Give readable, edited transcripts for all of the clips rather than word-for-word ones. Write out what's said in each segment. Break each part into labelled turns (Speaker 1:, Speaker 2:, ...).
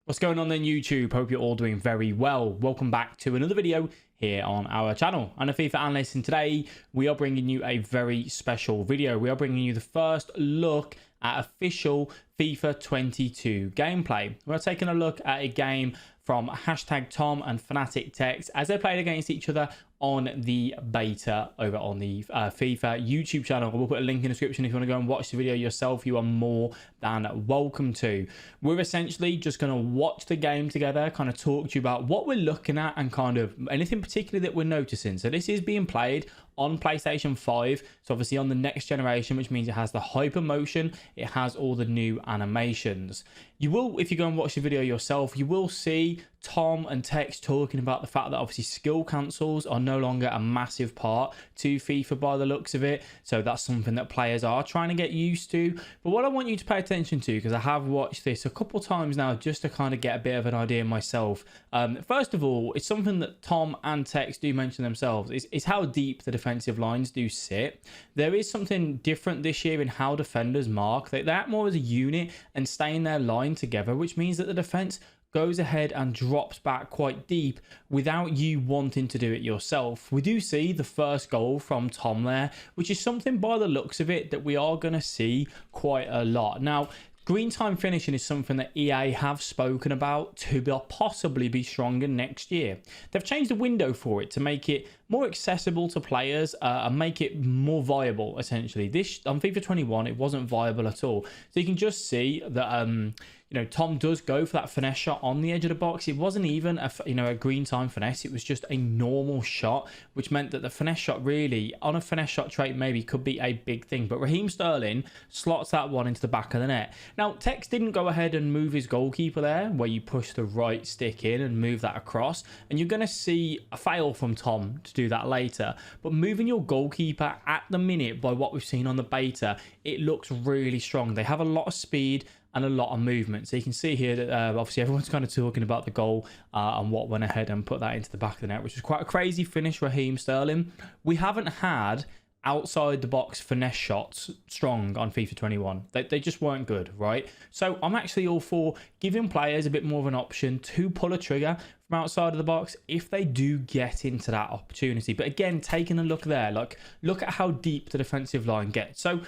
Speaker 1: What's going on then, YouTube? Hope you're all doing very well. Welcome back to another video here on our channel. I'm a FIFA Analyst, and today we are bringing you a very special video. We are bringing you the first look at official FIFA 22 gameplay. We're taking a look at a game from #Tom and Fnatic Tekkz as they played against each other on the beta over on the FIFA YouTube channel. We'll put a link in the description if you want to go and watch the video yourself. You are more than welcome to. We're essentially just going to watch the game together, kind of talk to you about what we're looking at and kind of anything particularly that we're noticing. So this is being played on PlayStation 5, so obviously on the next generation, which means it has the hyper motion, it has all the new animations. You will, if you go and watch the video yourself, you will see Tom and Tekkz talking about the fact that obviously skill cancels are no longer a massive part to FIFA by the looks of it. So that's something that players are trying to get used to. But what I want you to pay attention to, because I have watched this a couple times now just to kind of get a bit of an idea myself. First of all, it's something that Tom and Tekkz do mention themselves, is how deep the defensive lines do sit. There is something different this year in how defenders mark. They act more as a unit and stay in their line together, which means that the defense goes ahead and drops back quite deep without you wanting to do it yourself. We do see the first goal from Tom there, which is something by the looks of it that we are going to see quite a lot. Now, green time finishing is something that EA have spoken about to possibly be stronger next year. They've changed the window for it to make it more accessible to players and make it more viable, essentially. This on FIFA 21, it wasn't viable at all. So you can just see that Tom does go for that finesse shot on the edge of the box. It wasn't even a green time finesse. It was just a normal shot, which meant that the finesse shot really, on a finesse shot trait, maybe could be a big thing. But Raheem Sterling slots that one into the back of the net. Now, Tekkz didn't go ahead and move his goalkeeper there, where you push the right stick in and move that across. And you're going to see a fail from Tom to do that later. But moving your goalkeeper at the minute, by what we've seen on the beta, it looks really strong. They have a lot of speed and a lot of movement. So you can see here that obviously everyone's kind of talking about the goal and what went ahead and put that into the back of the net, which was quite a crazy finish, Raheem Sterling. We haven't had outside the box finesse shots strong on FIFA 21. They just weren't good, right? So I'm actually all for giving players a bit more of an option to pull a trigger from outside of the box if they do get into that opportunity. But again, taking a look there, like look at how deep the defensive line gets. So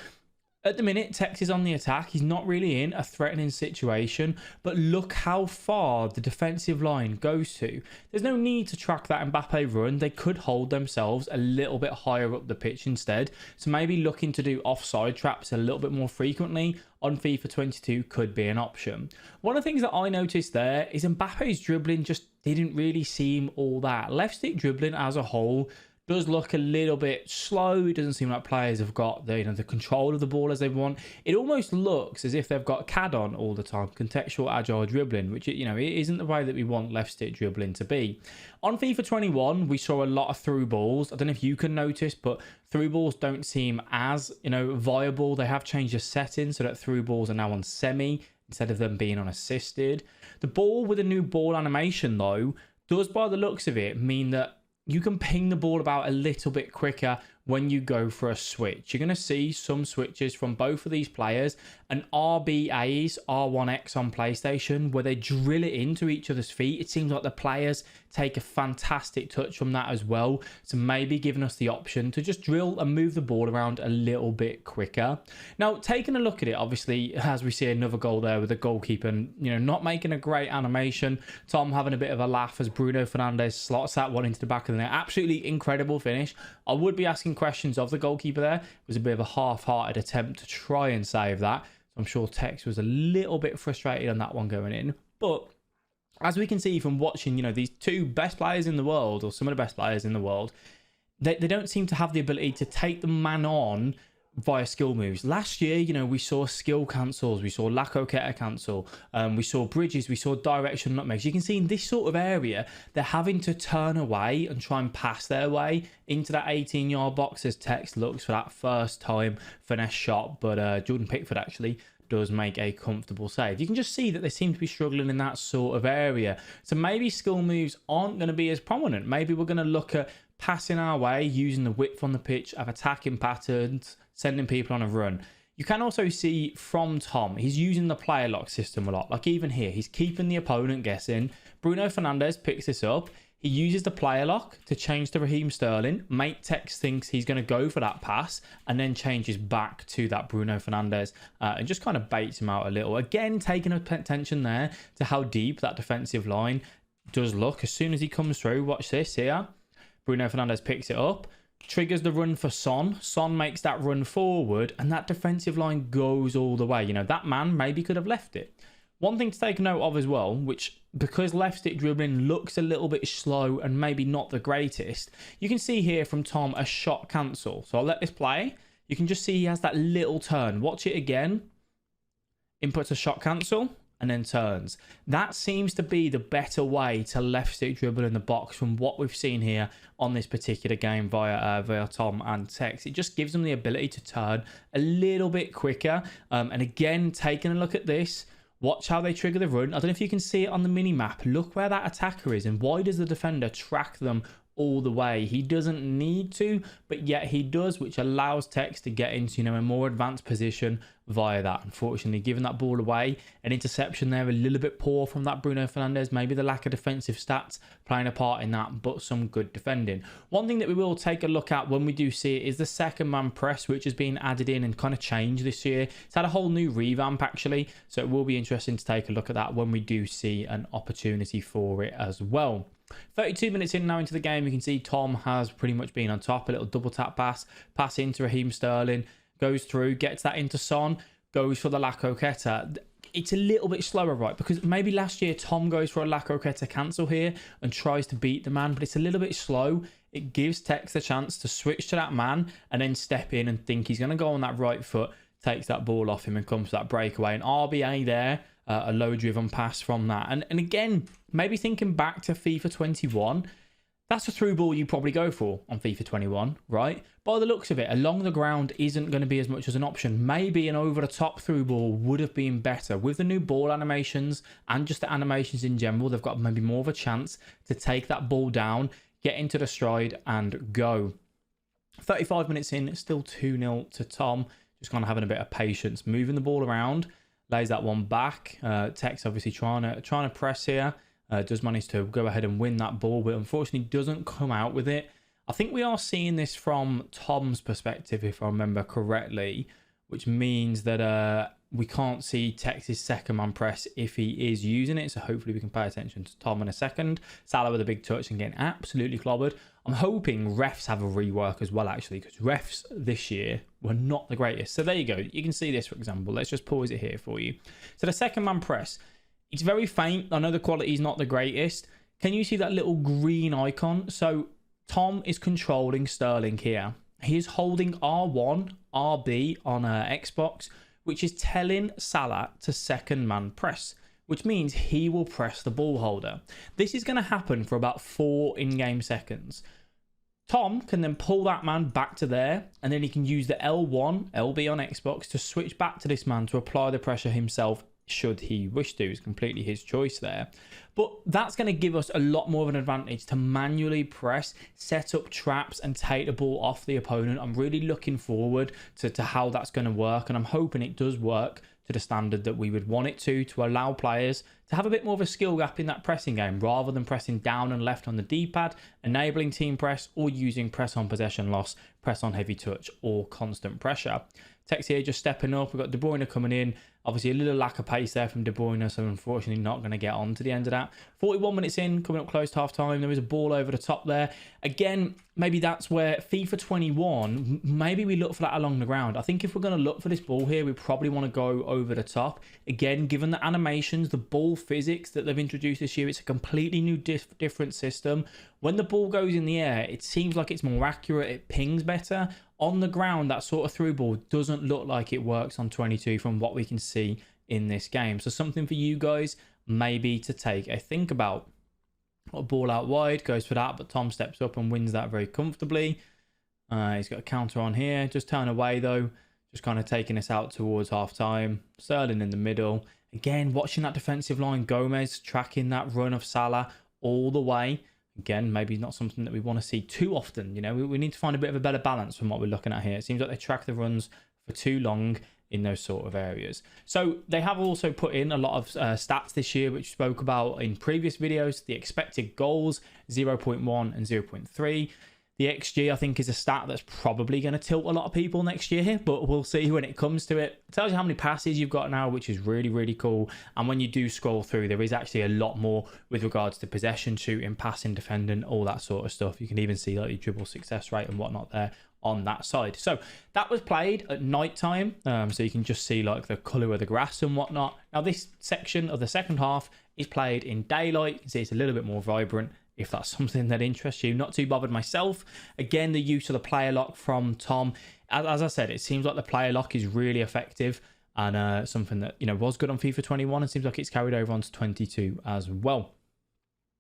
Speaker 1: at the minute, Tekkz is on the attack. He's not really in a threatening situation, but look how far the defensive line goes to. There's no need to track that Mbappe run. They could hold themselves a little bit higher up the pitch instead. So maybe looking to do offside traps a little bit more frequently on FIFA 22 could be an option. One of the things that I noticed there is Mbappe's dribbling just didn't really seem all that. Left stick dribbling as a whole does look a little bit slow. It doesn't seem like players have got the control of the ball as they want. It almost looks as if they've got CAD on all the time, contextual agile dribbling, which it isn't the way that we want left stick dribbling to be. On FIFA 21, we saw a lot of through balls. I don't know if you can notice, but through balls don't seem as viable. They have changed the settings so that through balls are now on semi instead of them being on assisted. The ball with a new ball animation though does, by the looks of it, mean that you can ping the ball about a little bit quicker when you go for a switch. You're going to see some switches from both of these players, and RBAs, R1X on PlayStation, where they drill it into each other's feet. It seems like the players take a fantastic touch from that as well. So maybe giving us the option to just drill and move the ball around a little bit quicker. Now, taking a look at it, obviously, as we see another goal there with the goalkeeper, not making a great animation. Tom having a bit of a laugh as Bruno Fernandes slots that one into the back of the net. Absolutely incredible finish. I would be asking questions of the goalkeeper there. It was a bit of a half-hearted attempt to try and save that. So I'm sure Tekkz was a little bit frustrated on that one going in. But as we can see from watching, these two best players in the world, or some of the best players in the world, they don't seem to have the ability to take the man on via skill moves. Last year, we saw skill cancels, we saw Lakoketa cancel, we saw bridges, we saw direction nutmegs. You can see in this sort of area, they're having to turn away and try and pass their way into that 18-yard box as Tekkz looks for that first time finesse shot. But Jordan Pickford actually does make a comfortable save. You can just see that they seem to be struggling in that sort of area. So maybe skill moves aren't going to be as prominent. Maybe we're going to look at passing our way, using the width on the pitch of attacking patterns, sending people on a run. You can also see from Tom, he's using the player lock system a lot. Like even here, he's keeping the opponent guessing. Bruno Fernandes picks this up. He uses the player lock to change to Raheem Sterling. Mate Tekkz thinks he's going to go for that pass and then changes back to that Bruno Fernandes and just kind of baits him out a little. Again, taking attention there to how deep that defensive line does look. As soon as he comes through, watch this here. Bruno Fernandes picks it up, triggers the run for Son. Son makes that run forward and that defensive line goes all the way. You know, that man maybe could have left it. One thing to take note of as well, which because left stick dribbling looks a little bit slow and maybe not the greatest, you can see here from Tom a shot cancel. So I'll let this play. You can just see he has that little turn. Watch it again. Inputs a shot cancel and then turns. That seems to be the better way to left stick dribble in the box from what we've seen here on this particular game via Tom and Tekkz. It just gives them the ability to turn a little bit quicker. And again, taking a look at this, watch how they trigger the run. I don't know if you can see it on the mini map. Look where that attacker is and why does the defender track them all the way? He doesn't need to, but yet he does, which allows Tekkz to get into, you know, a more advanced position via that. Unfortunately, giving that ball away, an interception there, a little bit poor from that Bruno Fernandes. Maybe the lack of defensive stats playing a part in that, but some good defending. One thing that we will take a look at when we do see it is the second man press, which has been added in and kind of changed this year. It's had a whole new revamp actually, so it will be interesting to take a look at that when we do see an opportunity for it as well. 32 minutes in now into the game, you can see Tom has pretty much been on top. A little double tap pass into Raheem Sterling, goes through, gets that into Son, goes for the Lakoketa. It's a little bit slower, right? Because maybe last year Tom goes for a Lakoketa cancel here and tries to beat the man, but it's a little bit slow. It gives Tekkz the chance to switch to that man and then step in and think he's going to go on that right foot, takes that ball off him and comes to that breakaway. An RBA there. A low driven pass from that. And again, maybe thinking back to FIFA 21, that's a through ball you probably go for on FIFA 21, right? By the looks of it, along the ground isn't going to be as much as an option. Maybe an over the top through ball would have been better. With the new ball animations and just the animations in general, they've got maybe more of a chance to take that ball down, get into the stride and go. 35 minutes in, still 2-0 to Tom. Just kind of having a bit of patience, moving the ball around. Lays that one back. Tekkz obviously trying to press here. Does manage to go ahead and win that ball, but unfortunately doesn't come out with it. I think we are seeing this from Tom's perspective, if I remember correctly, which means that we can't see Tekkz's second man press if he is using it. So hopefully we can pay attention to Tom in a second. Salah with a big touch and getting absolutely clobbered. I'm hoping refs have a rework as well, actually, because refs this year were not the greatest. So there you go. You can see this, for example. Let's just pause it here for you. So the second man press, it's very faint. I know the quality is not the greatest. Can you see that little green icon? So Tom is controlling Sterling here. He is holding R1, RB on Xbox, which is telling Salah to second man press, which means he will press the ball holder. This is going to happen for about 4 in-game seconds. Tom can then pull that man back to there, and then he can use the L1, LB on Xbox to switch back to this man to apply the pressure himself, should he wish to. It's completely his choice there. But that's going to give us a lot more of an advantage to manually press, set up traps and take the ball off the opponent. I'm really looking forward to how that's going to work, and I'm hoping it does work to the standard that we would want it to allow players to have a bit more of a skill gap in that pressing game rather than pressing down and left on the D-pad, enabling team press, or using press on possession loss, press on heavy touch, or constant pressure. Tekkz here just stepping up. We've got De Bruyne coming in. Obviously, a little lack of pace there from De Bruyne, so unfortunately not going to get on to the end of that. 41 minutes in, coming up close to half-time. There is a ball over the top there. Again, maybe that's where FIFA 21, maybe we look for that along the ground. I think if we're going to look for this ball here, we probably want to go over the top. Again, given the animations, the ball physics that they've introduced this year, it's a completely new different system. When the ball goes in the air, it seems like it's more accurate. It pings better. On the ground, that sort of through ball doesn't look like it works on 22 from what we can see in this game. So something for you guys maybe to take a think about. A ball out wide, goes for that, but Tom steps up and wins that very comfortably. He's got a counter on here. Just turn away though. Just kind of taking us out towards half time. Sterling in the middle. Again, watching that defensive line. Gomez tracking that run of Salah all the way. Again, maybe not something that we want to see too often. You know, we need to find a bit of a better balance from what we're looking at here. It seems like they track the runs for too long. in those sort of areas. So they have also put in a lot of stats this year, which we spoke about in previous videos. The expected goals, 0.1 and 0.3. The XG, I think, is a stat that's probably going to tilt a lot of people next year, but we'll see when it comes to it. It tells you how many passes you've got now, which is really, really cool. And when you do scroll through, there is actually a lot more with regards to possession, shooting, passing, defending, all that sort of stuff. You can even see like your dribble success rate and whatnot there on that side. So that was played at night time, so you can just see like the color of the grass and whatnot. Now this section of the second half is played in daylight. You can see it's a little bit more vibrant, if that's something that interests you. Not too bothered myself. Again, the use of the player lock from Tom, as I said, it seems like the player lock is really effective, and something that, you know, was good on FIFA 21 and seems like it's carried over onto 22 as well.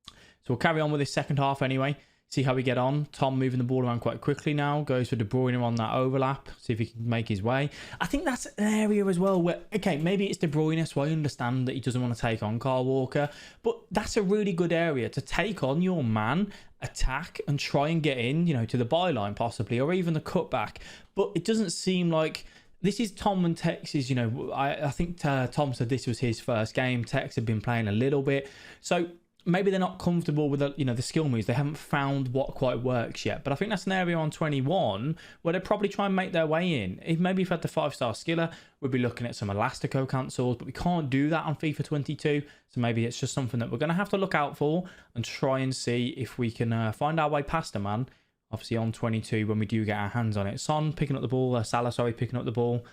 Speaker 1: So we'll carry on with this second half anyway. See how we get on. Tom moving the ball around quite quickly now. Goes for De Bruyne on that overlap. See if he can make his way. I think that's an area as well where, okay, maybe it's De Bruyne, so I understand that he doesn't want to take on Kyle Walker. But that's a really good area to take on your man, attack, and try and get in, you know, to the byline possibly, or even the cutback. But it doesn't seem like... This is Tom and Tekkz's, you know, I think Tom said this was his first game. Tekkz had been playing a little bit. So... maybe they're not comfortable with the, you know, the skill moves. They haven't found what quite works yet. But I think that's an area on 21 where they'll probably try and make their way in. If maybe if we had the 5-star skiller, we'd be looking at some Elastico cancels, but we can't do that on FIFA 22. So maybe it's just something that we're going to have to look out for and try and see if we can find our way past a man. Obviously on 22 when we do get our hands on it. Son picking up the ball, Salah, sorry, picking up the ball.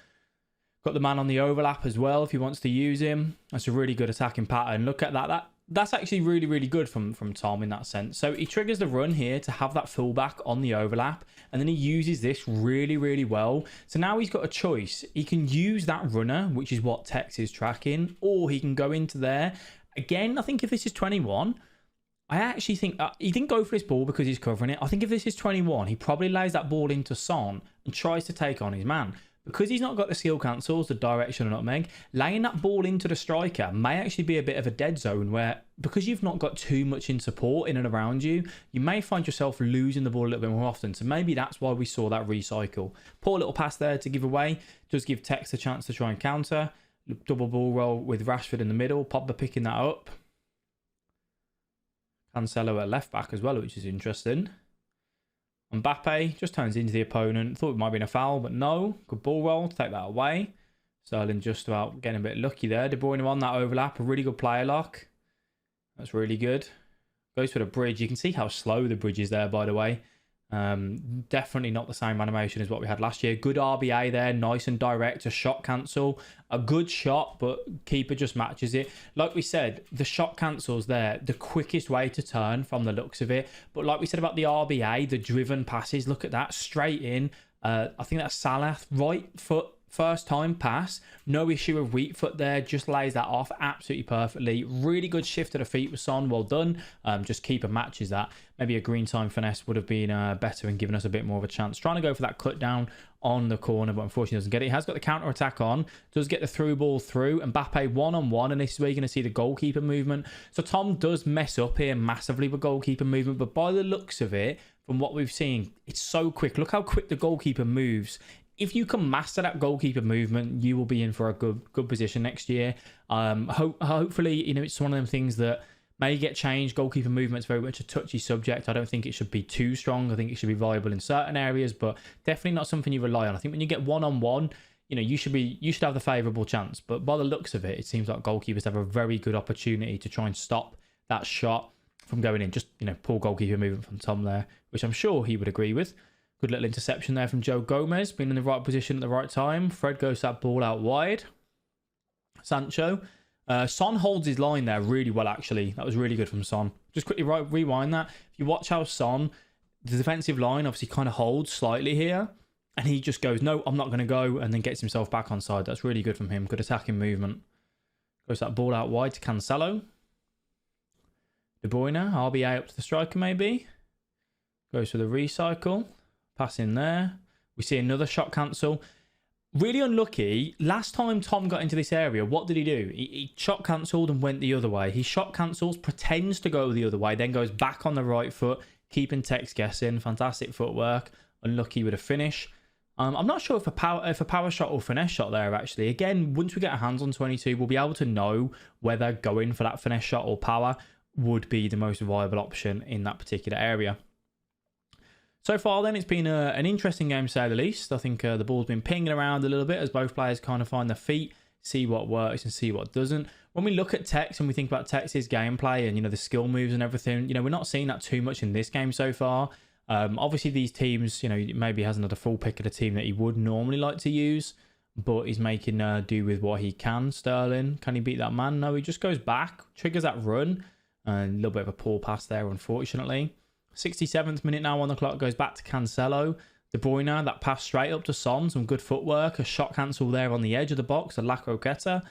Speaker 1: Got the man on the overlap as well if he wants to use him. That's a really good attacking pattern. Look at that. That's actually really, really good from Tom in that sense. So he triggers the run here to have that fullback on the overlap, and then he uses this really, really well. So now he's got a choice. He can use that runner, which is what Tekkz is tracking, or he can go into there. Again, I think if this is 21, I actually think he didn't go for this ball because he's covering it. I think if this is 21, he probably lays that ball into Son and tries to take on his man. Because he's not got the skill cancels, the direction and nutmeg, laying that ball into the striker may actually be a bit of a dead zone where, because you've not got too much in support in and around you, you may find yourself losing the ball a little bit more often. So maybe that's why we saw that recycle. Poor little pass there to give away. Does give Tekkz a chance to try and counter. Double ball roll with Rashford in the middle. Pogba picking that up. Cancelo at left back as well, which is interesting. Mbappe just turns into the opponent. Thought it might have been a foul, but no. Good ball roll to take that away. Sterling just about getting a bit lucky there. De Bruyne on that overlap. A really good player lock. That's really good. Goes for the bridge. You can see how slow the bridge is there, by the way. Definitely not the same animation as what we had last year. Good RBA there. Nice and direct. A shot cancel. A good shot, but keeper just matches it. Like we said, the shot cancels there. The quickest way to turn from the looks of it. But like we said about the RBA, the driven passes. Look at that. Straight in. I think that's Salah. Right foot. First time pass, no issue with weak foot there, just lays that off absolutely perfectly. Really good shift to the feet with Son, well done. Just keeper matches that. Maybe a green time finesse would have been better and given us a bit more of a chance. Trying to go for that cut down on the corner, but unfortunately doesn't get it. He has got the counter attack on, does get the through ball through. Mbappe one-on-one, and this is where you're going to see the goalkeeper movement. So Tom does mess up here massively with goalkeeper movement, but by the looks of it, from what we've seen, it's so quick. Look how quick the goalkeeper moves. If you can master that goalkeeper movement, you will be in for a good position next year. Hopefully, you know, it's one of them things that may get changed. Goalkeeper movement is very much a touchy subject. I don't think it should be too strong. I think it should be viable in certain areas, but definitely not something you rely on. I think when you get one-on-one, you know, you should have the favourable chance. But by the looks of it, it seems like goalkeepers have a very good opportunity to try and stop that shot from going in. Just, you know, poor goalkeeper movement from Tom there, which I'm sure he would agree with. Good little interception there from Joe Gomez, being in the right position at the right time. Fred goes that ball out wide. Sancho. Son holds his line there really well, actually. That was really good from Son. Just quickly rewind that. If you watch how Son, the defensive line obviously kind of holds slightly here, and he just goes, no, I'm not going to go, and then gets himself back on side. That's really good from him. Good attacking movement. Goes that ball out wide to Cancelo. De Bruyne, RBA up to the striker maybe. Goes for the recycle. Pass in there. We see another shot cancel. Really unlucky. Last time Tom got into this area, what did he do? He shot cancelled and went the other way. He shot cancels, pretends to go the other way, then goes back on the right foot, keeping Tekkz guessing. Fantastic footwork. Unlucky with a finish. I'm not sure if a power shot or finesse shot there, actually. Again, once we get our hands on 22, we'll be able to know whether going for that finesse shot or power would be the most viable option in that particular area. So far then, it's been an interesting game to say the least. I think the ball's been pinging around a little bit as both players kind of find their feet, see what works and see what doesn't. When we look at Tekkz and we think about Tektz's gameplay and, the skill moves and everything, we're not seeing that too much in this game so far. Obviously these teams, maybe he hasn't had a full pick of the team that he would normally like to use, but he's making do with what he can. Sterling, can he beat that man? No, he just goes back, triggers that run, and a little bit of a poor pass there, unfortunately. 67th minute now on the clock, goes back to Cancelo. De Bruyne, that pass straight up to Son, some good footwork, a shot cancel there on the edge of the box, a La Croqueta.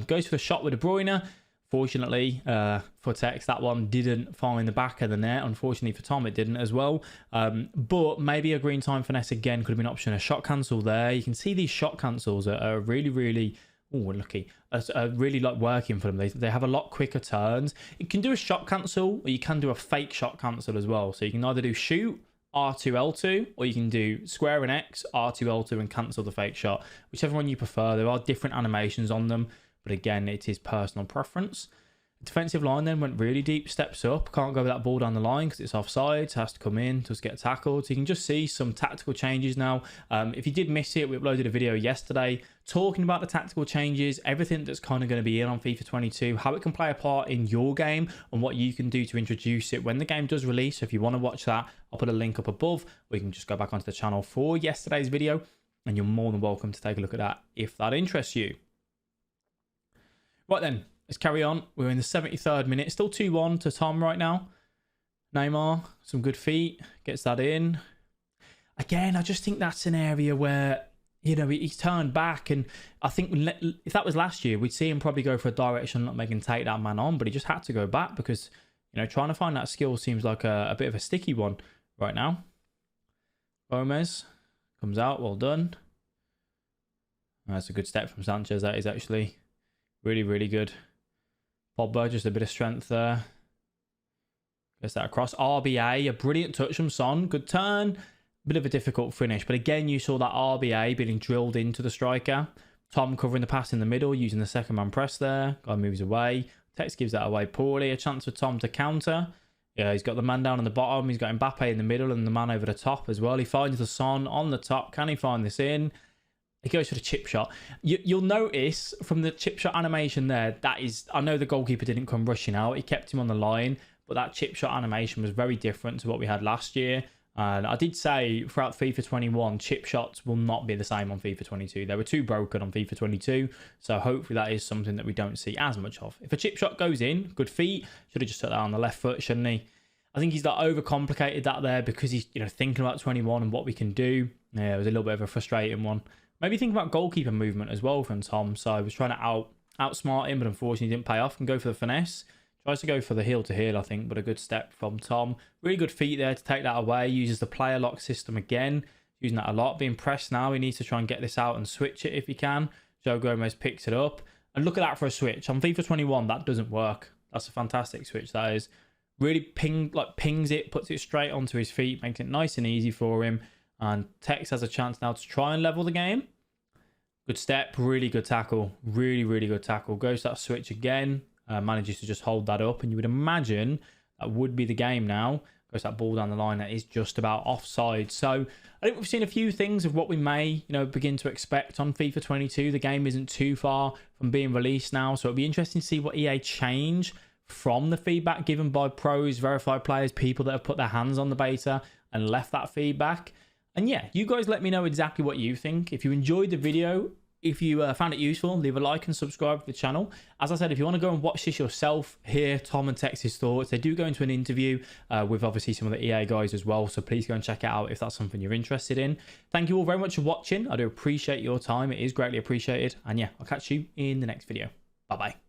Speaker 1: Goes for the shot with De Bruyne. Fortunately for Tekkz, that one didn't find the back of the net. Unfortunately for Tom, it didn't as well. But maybe a green time finesse again could have been an option. A shot cancel there. You can see these shot cancels are really, really... Oh, lucky. Really like working for them. They have a lot quicker turns. You can do a shot cancel or you can do a fake shot cancel as well. So you can either do shoot, R2L2, or you can do square and X, R2L2 and cancel the fake shot. Whichever one you prefer. There are different animations on them. But again, it is personal preference. The defensive line then went really deep, steps up. Can't go with that ball down the line because it's offside. Has to come in, just get tackled. So you can just see some tactical changes now. If you did miss it, we uploaded a video yesterday talking about the tactical changes, everything that's kind of going to be in on FIFA 22, how it can play a part in your game and what you can do to introduce it when the game does release. So if you want to watch that, I'll put a link up above, or you can just go back onto the channel for yesterday's video and you're more than welcome to take a look at that if that interests you. Right then, let's carry on. We're in the 73rd minute. Still 2-1 to Tom right now. Neymar, some good feet. Gets that in. Again, I just think that's an area where, he's turned back. And I think if that was last year, we'd see him probably go for a direction not making take that man on. But he just had to go back because, trying to find that skill seems like a bit of a sticky one right now. Gomez comes out. Well done. That's a good step from Sanchez. That is actually... really, really good. Pogba, just a bit of strength there. Gets that across. RBA, a brilliant touch from Son. Good turn. Bit of a difficult finish. But again, you saw that RBA being drilled into the striker. Tom covering the pass in the middle, using the second man press there. Guy moves away. Tekkz gives that away poorly. A chance for Tom to counter. Yeah, he's got the man down on the bottom. He's got Mbappe in the middle and the man over the top as well. He finds the Son on the top. Can he find this in? He goes for the chip shot. You'll notice from the chip shot animation there, I know the goalkeeper didn't come rushing out. He kept him on the line, but that chip shot animation was very different to what we had last year. And I did say throughout FIFA 21, chip shots will not be the same on FIFA 22. They were too broken on FIFA 22. So hopefully that is something that we don't see as much of. If a chip shot goes in, good feet. Should have just took that on the left foot, shouldn't he? I think he's like overcomplicated that there because he's thinking about 21 and what we can do. Yeah, it was a little bit of a frustrating one. Maybe think about goalkeeper movement as well from Tom. So I was trying to outsmart him, but unfortunately didn't pay off and go for the finesse. Tries to go for the heel to heel, I think, but a good step from Tom. Really good feet there to take that away. Uses the player lock system again. Using that a lot. Being pressed now. He needs to try and get this out and switch it if he can. Joe Gomez picks it up. And look at that for a switch. On FIFA 21, that doesn't work. That's a fantastic switch, that is. Really pings it, puts it straight onto his feet, makes it nice and easy for him. And Tekkz has a chance now to try and level the game. Good step, really good tackle. Really, really good tackle. Goes that switch again. Manages to just hold that up. And you would imagine that would be the game now. Goes that ball down the line that is just about offside. So I think we've seen a few things of what we may, begin to expect on FIFA 22. The game isn't too far from being released now. So it'll be interesting to see what EA change from the feedback given by pros, verified players, people that have put their hands on the beta and left that feedback. And yeah, you guys let me know exactly what you think. If you enjoyed the video, if you found it useful, leave a like and subscribe to the channel. As I said, if you want to go and watch this yourself, hear Tom and Tekkz's thoughts, they do go into an interview with obviously some of the EA guys as well. So please go and check it out if that's something you're interested in. Thank you all very much for watching. I do appreciate your time. It is greatly appreciated. And yeah, I'll catch you in the next video. Bye-bye.